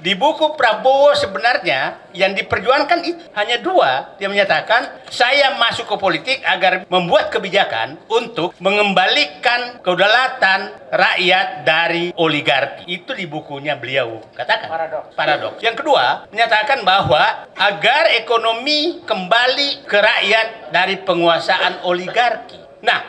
Di buku Prabowo sebenarnya yang diperjuangkan itu hanya dua. Dia menyatakan, saya masuk ke politik agar membuat kebijakan untuk mengembalikan kedaulatan rakyat dari oligarki. Itu di bukunya beliau katakan. Paradoks. Yang kedua, menyatakan bahwa agar ekonomi kembali ke rakyat dari penguasaan oligarki. Nah,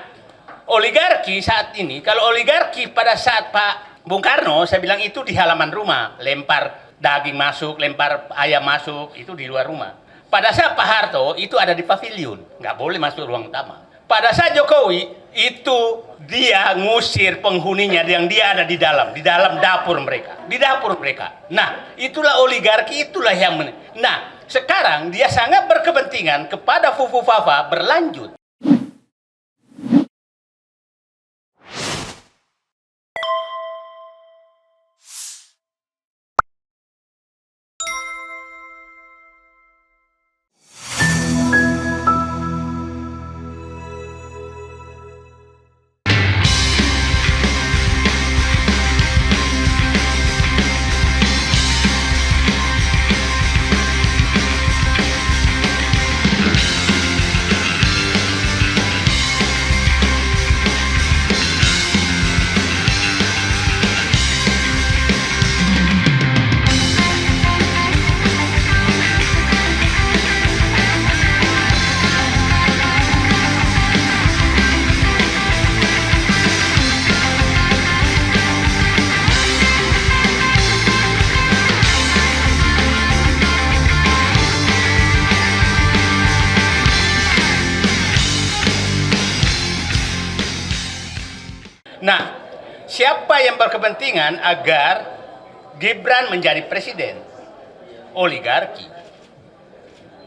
oligarki saat ini, kalau oligarki pada saat Pak Bung Karno, saya bilang itu di halaman rumah, lempar daging masuk, lempar ayam masuk, itu di luar rumah. Pada saat Pak Harto, itu ada di pavilion, nggak boleh masuk ruang utama. Pada saat Jokowi, itu dia ngusir penghuninya yang dia ada di dalam dapur mereka. Di dapur mereka. Nah, itulah oligarki, itulah yang... Nah, sekarang dia sangat berkepentingan kepada Fufu Fafa berlanjut. Nah, siapa yang berkepentingan agar Gibran menjadi presiden? Oligarki.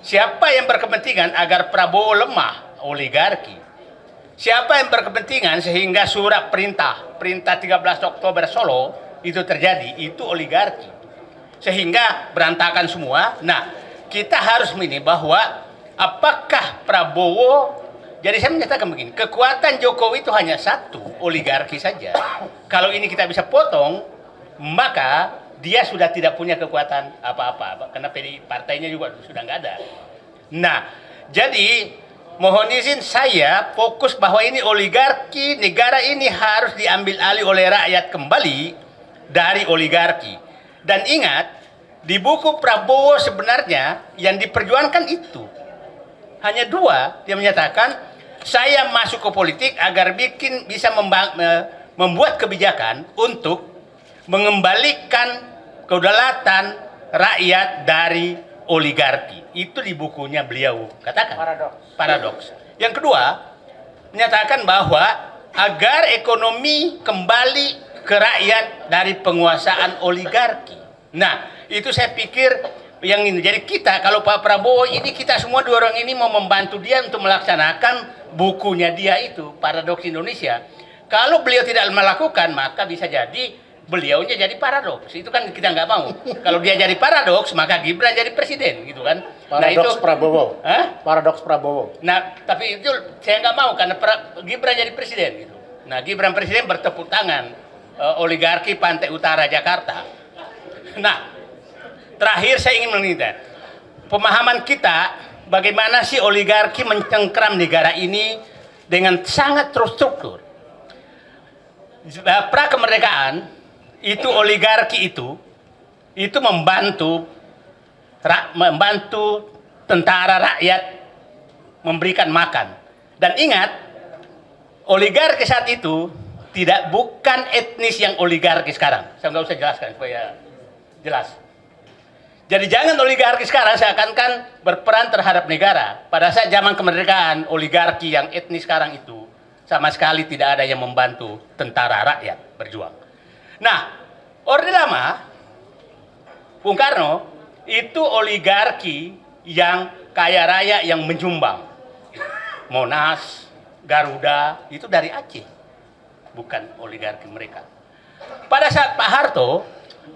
Siapa yang berkepentingan agar Prabowo lemah? Oligarki. Siapa yang berkepentingan sehingga surat perintah 13 Oktober Solo itu terjadi? Itu oligarki. Sehingga berantakan semua. Nah, kita harus ini bahwa apakah Prabowo... Jadi saya menyatakan begini, kekuatan Jokowi itu hanya satu, oligarki saja. Kalau ini kita bisa potong, maka dia sudah tidak punya kekuatan apa-apa. Karena partainya juga sudah nggak ada. Nah, jadi mohon izin saya fokus bahwa ini oligarki, negara ini harus diambil alih oleh rakyat kembali dari oligarki. Dan ingat, di buku Prabowo sebenarnya yang diperjuangkan itu hanya dua. Dia menyatakan, saya masuk ke politik agar bisa membuat kebijakan untuk mengembalikan kedaulatan rakyat dari oligarki. Itu di bukunya beliau katakan. Paradoks. Yang kedua, menyatakan bahwa agar ekonomi kembali ke rakyat dari penguasaan oligarki. Nah, itu saya pikir yang ini. Jadi kita, kalau Pak Prabowo ini, kita semua dua orang ini mau membantu dia untuk melaksanakan bukunya dia itu, Paradoks Indonesia. Kalau beliau tidak melakukan, maka bisa jadi beliaunya jadi paradoks. Itu kan kita nggak mau. Kalau dia jadi paradoks, maka Gibran jadi presiden, gitu kan. Paradoks itu, Prabowo. Hah? Paradoks Prabowo. Nah, tapi itu saya nggak mau karena Gibran jadi presiden, gitu. Nah, Gibran presiden bertepuk tangan oligarki Pantai Utara Jakarta. Nah, terakhir saya ingin meminta pemahaman kita bagaimana sih oligarki mencengkram negara ini dengan sangat terstruktur. Pra kemerdekaan itu oligarki itu membantu tentara rakyat memberikan makan. Dan ingat, oligarki saat itu bukan etnis yang oligarki sekarang. Saya nggak usah jelaskan supaya jelas. Jadi jangan oligarki sekarang seakan-akan berperan terhadap negara. Pada saat zaman kemerdekaan, oligarki yang etnis sekarang itu sama sekali tidak ada yang membantu tentara rakyat berjuang. Nah, Orde Lama, Bung Karno, itu oligarki yang kaya raya yang menyumbang. Monas, Garuda, itu dari Aceh. Bukan oligarki mereka. Pada saat Pak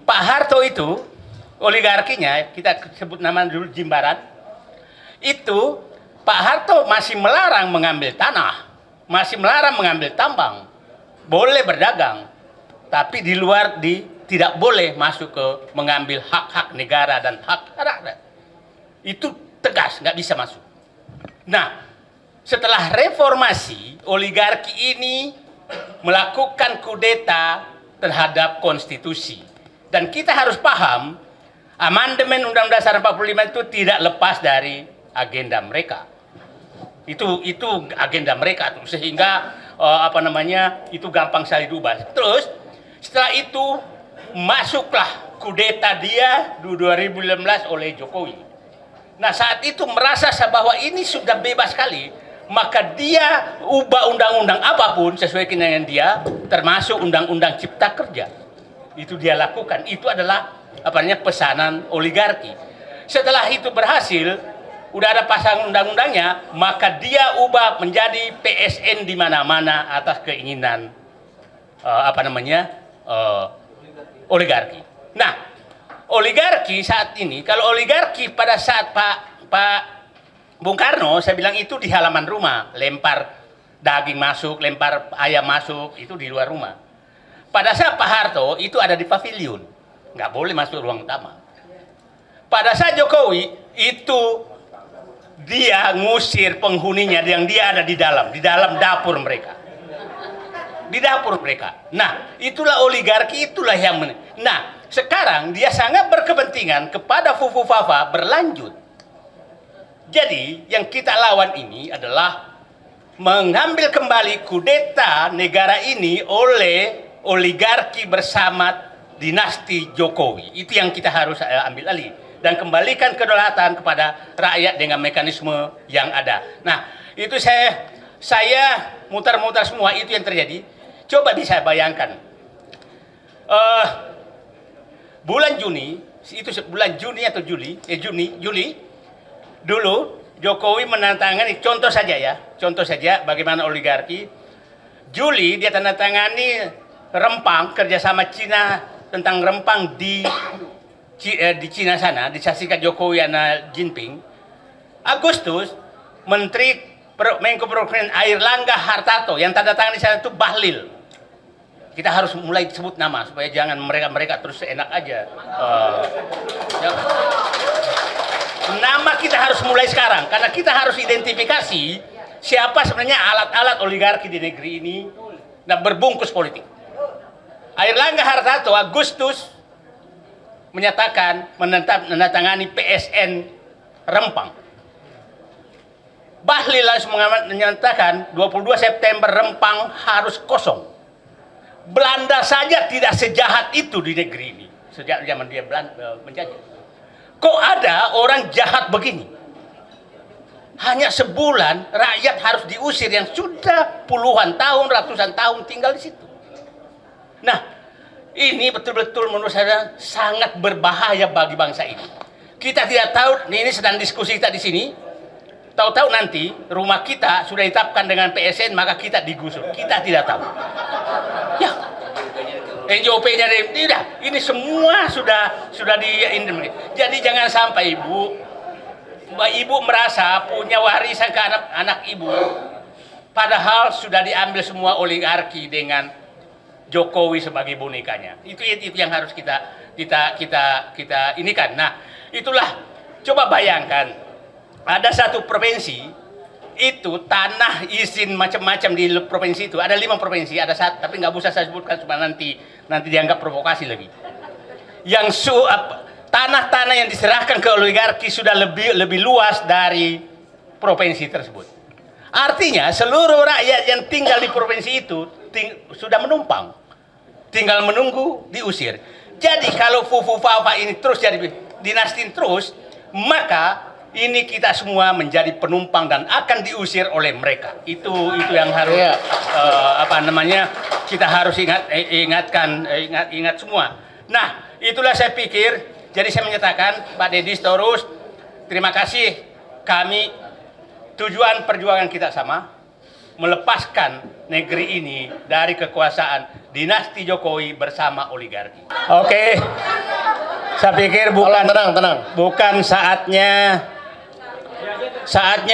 Harto itu oligarkinya, kita sebut nama dulu Jimbaran, itu Pak Harto masih melarang mengambil tanah, masih melarang mengambil tambang, boleh berdagang, tapi di luar tidak boleh masuk ke mengambil hak-hak negara dan hak rakyat. Itu tegas, nggak bisa masuk. Nah, setelah reformasi, oligarki ini melakukan kudeta terhadap konstitusi. Dan kita harus paham, amandemen Undang-Undang Dasar 45 itu tidak lepas dari agenda mereka. Itu agenda mereka tuh, sehingga itu gampang sekali diubah. Terus setelah itu masuklah kudeta dia 2015 oleh Jokowi. Nah, saat itu merasa bahwa ini sudah bebas sekali, maka dia ubah undang-undang apapun sesuai dengan dia, termasuk undang-undang Cipta Kerja. Itu dia lakukan. Itu adalah pesanan oligarki. Setelah itu berhasil, udah ada pasang undang-undangnya, maka dia ubah menjadi PSN di mana-mana atas keinginan oligarki. Nah, oligarki saat ini, kalau oligarki pada saat Pak Bung Karno, saya bilang itu di halaman rumah, lempar daging masuk, lempar ayam masuk, itu di luar rumah. Pada saat Pak Harto itu ada di pavilion, nggak boleh masuk ruang utama. Pada saat Jokowi itu dia ngusir penghuninya yang dia ada di dalam dapur mereka. Di dapur mereka. Nah, itulah oligarki, itulah yang Nah, sekarang dia sangat berkepentingan kepada Fufu Fafa berlanjut. Jadi, yang kita lawan ini adalah mengambil kembali kudeta negara ini oleh oligarki bersama dinasti Jokowi. Itu yang kita harus ambil alih. Dan kembalikan kedaulatan kepada rakyat dengan mekanisme yang ada. Nah, itu saya mutar-mutar semua itu yang terjadi. Coba bisa bayangkan. Bulan Juni, itu bulan Juni atau Juli, Juli, dulu Jokowi menandatangani, contoh saja bagaimana oligarki. Juli dia tandatangani Rempang, kerjasama Cina tentang Rempang di Cina sana, disaksikan Jokowi dan Jinping. Agustus, Menko Perekonomian Airlangga Hartarto yang tanda tangan di sana itu Bahlil. Kita harus mulai sebut nama supaya jangan mereka terus enak aja. Nama kita harus mulai sekarang karena kita harus identifikasi siapa sebenarnya alat-alat oligarki di negeri ini dan berbungkus politik. Airlangga Hartarto Agustus menandatangani PSN Rempang. Bahlil langsung menyatakan 22 September Rempang harus kosong. Belanda saja tidak sejahat itu di negeri ini sejak zaman dia menjajah. Kok ada orang jahat begini? Hanya sebulan rakyat harus diusir yang sudah puluhan tahun, ratusan tahun tinggal di situ. Nah, ini betul-betul menurut saya sangat berbahaya bagi bangsa ini. Kita tidak tahu, ini sedang diskusi kita di sini. Tahu-tahu nanti rumah kita sudah ditetapkan dengan PSN, maka kita digusur. Kita tidak tahu. Ya, NJOP-nya tidak. Ini semua sudah di. Jadi jangan sampai ibu merasa punya warisan ke anak ibu, padahal sudah diambil semua oligarki dengan Jokowi sebagai bonekanya. Itu yang harus kita ini kan. Nah, itulah coba bayangkan ada satu provinsi itu tanah izin macam-macam di provinsi itu. Ada 5 provinsi, ada satu tapi nggak usah saya sebutkan cuma nanti dianggap provokasi lagi. Yang tanah-tanah yang diserahkan ke oligarki sudah lebih luas dari provinsi tersebut. Artinya seluruh rakyat yang tinggal di provinsi itu sudah menumpang, tinggal menunggu diusir. Jadi kalau Fufu Fafa ini terus jadi dinasti terus, maka ini kita semua menjadi penumpang dan akan diusir oleh mereka. Itu yang harus kita harus ingat semua. Nah, itulah saya pikir. Jadi saya menyatakan Pak Deddy Sitorus, terima kasih. Kami tujuan perjuangan kita sama, melepaskan negeri ini dari kekuasaan dinasti Jokowi bersama oligarki. Oke, saya pikir bukan saatnya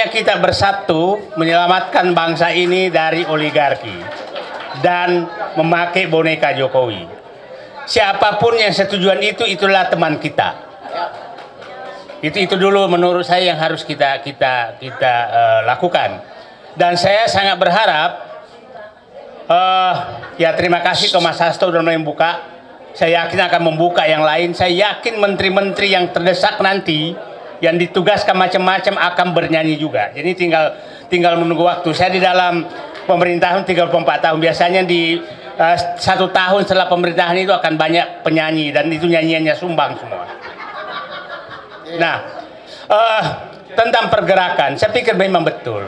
kita bersatu menyelamatkan bangsa ini dari oligarki dan memakai boneka Jokowi. siapapun yang setujuan itu, itulah teman kita. Itu dulu menurut saya yang harus kita lakukan. Dan saya sangat berharap, ya terima kasih ke Mas Hasto sudah membuka. Saya yakin akan membuka yang lain. Saya yakin menteri-menteri yang terdesak nanti, yang ditugaskan macam-macam akan bernyanyi juga. Jadi tinggal menunggu waktu. Saya di dalam pemerintahan 34 tahun. Biasanya di 1 tahun setelah pemerintahan itu akan banyak penyanyi, dan itu nyanyiannya sumbang semua. Nah, tentang pergerakan, saya pikir memang betul.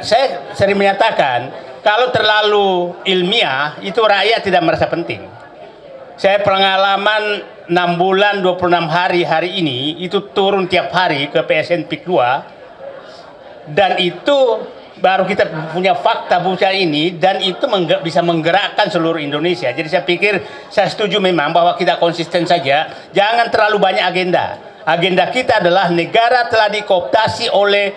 Saya sering menyatakan, kalau terlalu ilmiah, itu rakyat tidak merasa penting. Saya pengalaman 6 bulan 26 hari ini, itu turun tiap hari ke PSN PIK 2, dan itu baru kita punya fakta buka ini, dan itu bisa menggerakkan seluruh Indonesia. Jadi saya pikir, saya setuju memang bahwa kita konsisten saja, jangan terlalu banyak agenda. Agenda kita adalah negara telah dikooptasi oleh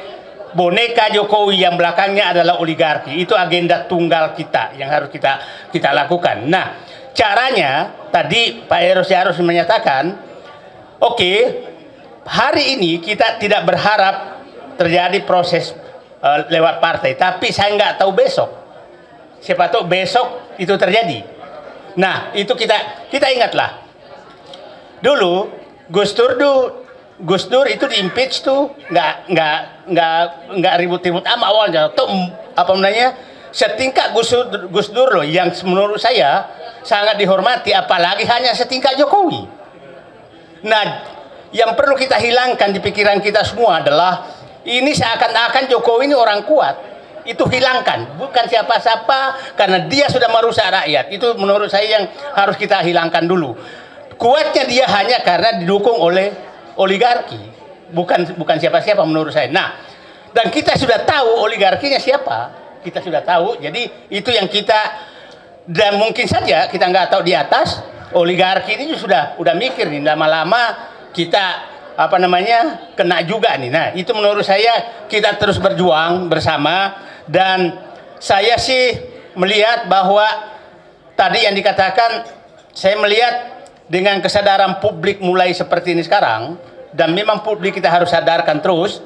boneka Jokowi yang belakangnya adalah oligarki. Itu agenda tunggal kita yang harus kita lakukan. Nah, caranya tadi Pak Eros harus menyatakan, oke, hari ini kita tidak berharap terjadi proses lewat partai, tapi saya nggak tahu besok. Siapa tahu besok itu terjadi. Nah, itu kita ingatlah. Dulu Gus Dur itu di impeach tuh nggak ribut-ribut awalnya. Tuh apa namanya, setingkat Gus Dur loh, yang menurut saya sangat dihormati, apalagi hanya setingkat Jokowi. Nah, yang perlu kita hilangkan di pikiran kita semua adalah ini seakan-akan Jokowi ini orang kuat. Itu hilangkan, bukan siapa-siapa, karena dia sudah merusak rakyat. Itu menurut saya yang harus kita hilangkan dulu. Kuatnya dia hanya karena didukung oleh oligarki, bukan siapa-siapa menurut saya. Nah, dan kita sudah tahu oligarkinya siapa, kita sudah tahu. Jadi itu yang kita, dan mungkin saja kita nggak tahu di atas oligarki ini sudah mikir nih, lama-lama kita kena juga nih. Nah, itu menurut saya kita terus berjuang bersama. Dan saya sih melihat bahwa tadi yang dikatakan, saya melihat dengan kesadaran publik mulai seperti ini sekarang, dan memang publik kita harus sadarkan terus,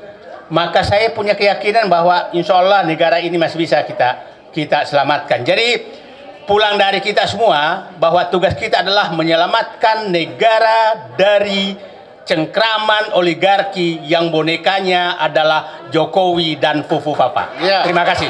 maka saya punya keyakinan bahwa insya Allah negara ini masih bisa kita selamatkan. Jadi pulang dari kita semua bahwa tugas kita adalah menyelamatkan negara dari cengkraman oligarki yang bonekanya adalah Jokowi dan Fufu Papa. Ya. Terima kasih.